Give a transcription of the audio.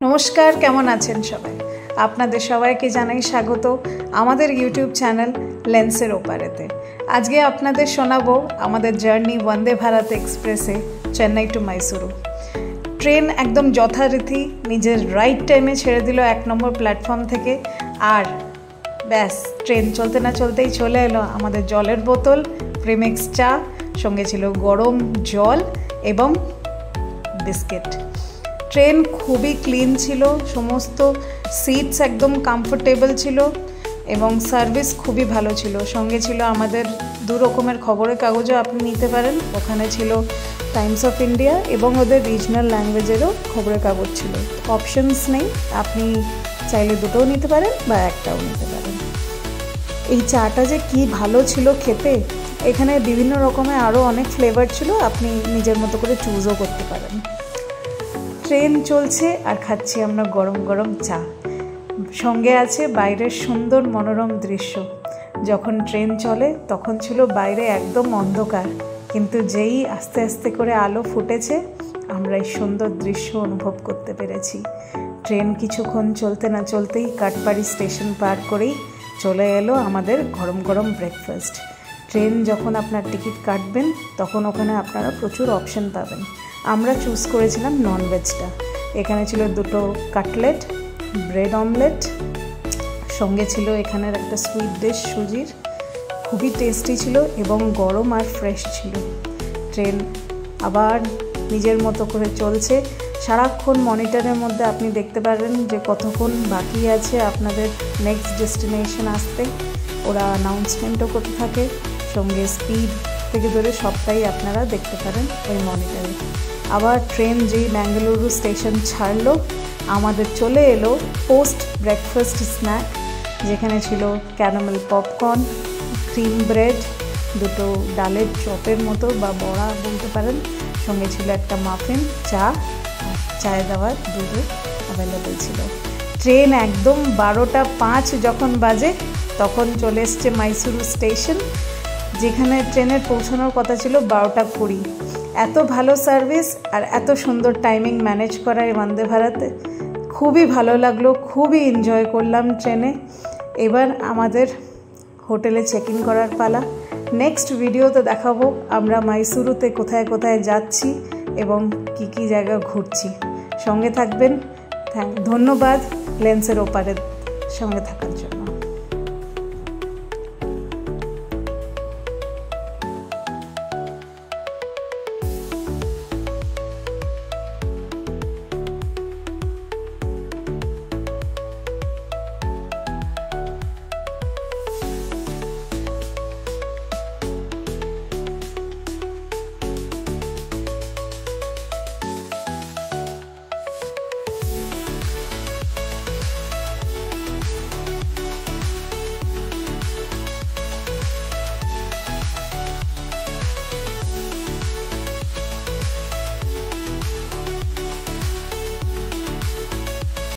নমস্কার, কেমন আছেন সবাই? আপনাদের সবাইকে জানাই স্বাগত আমাদের ইউটিউব চ্যানেল লেন্সের ওপারেতে। আজকে আপনাদের শোনাবো আমাদের জার্নি বন্দে ভারত এক্সপ্রেসে চেন্নাই টু মাইসুরু। ট্রেন একদম যথারীতি নিজের রাইট টাইমে ছেড়ে দিল 1 নম্বর প্ল্যাটফর্ম থেকে। আর ব্যাস, ট্রেন চলতে না চলতেই চলে এলো আমাদের জলের বোতল, প্রিমিক্স চা, সঙ্গে ছিল গরম জল এবং বিস্কিট। ট্রেন খুবই ক্লিন ছিল, সমস্ত সিটস একদম কমফোর্টেবল ছিল এবং সার্ভিস খুবই ভালো ছিল। সঙ্গে ছিল আমাদের 2 রকমের খবরের কাগজও আপনি নিতে পারেন। ওখানে ছিল টাইমস অফ ইন্ডিয়া এবং ওদের রিজনাল ল্যাঙ্গুয়েজেরও খবরের কাগজ ছিল। অপশনস নেই, আপনি চাইলে দুটোও নিতে পারেন বা একটাও নিতে পারেন। এই চাটা যে কি ভালো ছিল খেতে, এখানে বিভিন্ন রকমের আরও অনেক ফ্লেভার ছিল, আপনি নিজের মতো করে চুজও করতে পারেন। ট্রেন চলছে আর খাচ্ছি আমরা গরম গরম চা, সঙ্গে আছে বাইরের সুন্দর মনোরম দৃশ্য। যখন ট্রেন চলে তখন ছিল বাইরে একদম অন্ধকার, কিন্তু যেই আস্তে আস্তে করে আলো ফুটেছে আমরা এই সুন্দর দৃশ্য অনুভব করতে পেরেছি। ট্রেন কিছুক্ষণ চলতে না চলতেই কাটপাড়ি স্টেশন পার করেই চলে এলো আমাদের গরম গরম ব্রেকফাস্ট। ট্রেন যখন আপনার টিকিট কাটবেন তখন ওখানে আপনারা প্রচুর অপশন পাবেন। আমরা চুজ করেছিলাম ননভেজটা। এখানে ছিল 2টো কাটলেট, ব্রেড অমলেট, সঙ্গে ছিল এখানের একটা সুইট ডিশ সুজির, খুবই টেস্টি ছিল এবং গরম আর ফ্রেশ ছিল। ট্রেন আবার নিজের মতো করে চলছে। সারাক্ষণ মনিটরের মধ্যে আপনি দেখতে পারেন যে কতক্ষণ বাকি আছে আপনাদের নেক্সট ডেস্টিনেশন আসতে। ওরা অ্যানাউন্সমেন্টও করতে থাকে, সঙ্গে স্পিড থেকে ধরে সবটাই আপনারা দেখতে পারেন ওই মনিটরে। আবার ট্রেন যেই ব্যাঙ্গালুরু স্টেশন ছাড়লো, আমাদের চলে এলো পোস্ট ব্রেকফাস্ট স্ন্যাক, যেখানে ছিল ক্যারামেল পপকর্ন, ক্রিম ব্রেড, 2টো ডালের চপের মতো বা বড়া বলতে পারেন, সঙ্গে ছিল একটা মাফিন, চা আর চায়ে দেওয়ার দুধও অ্যাভেলেবেল ছিল। ট্রেন একদম 12টা 5 যখন বাজে তখন চলে এসছে মাইসুরু স্টেশন, যেখানে ট্রেনের পৌঁছানোর কথা ছিল 12টা 20। এত ভালো সার্ভিস আর এত সুন্দর টাইমিং ম্যানেজ করা এই বন্দে ভারতে খুবই ভালো লাগলো, খুবই এনজয় করলাম ট্রেনে। এবার আমাদের হোটেলে চেক ইন করার পালা। নেক্সট ভিডিওতে দেখাবো আমরা মাইসুরুতে কোথায় কোথায় যাচ্ছি এবং কি কি জায়গা ঘুরছি। সঙ্গে থাকবেন। ধন্যবাদ লেন্সের ওপারের সঙ্গে থাকার জন্য।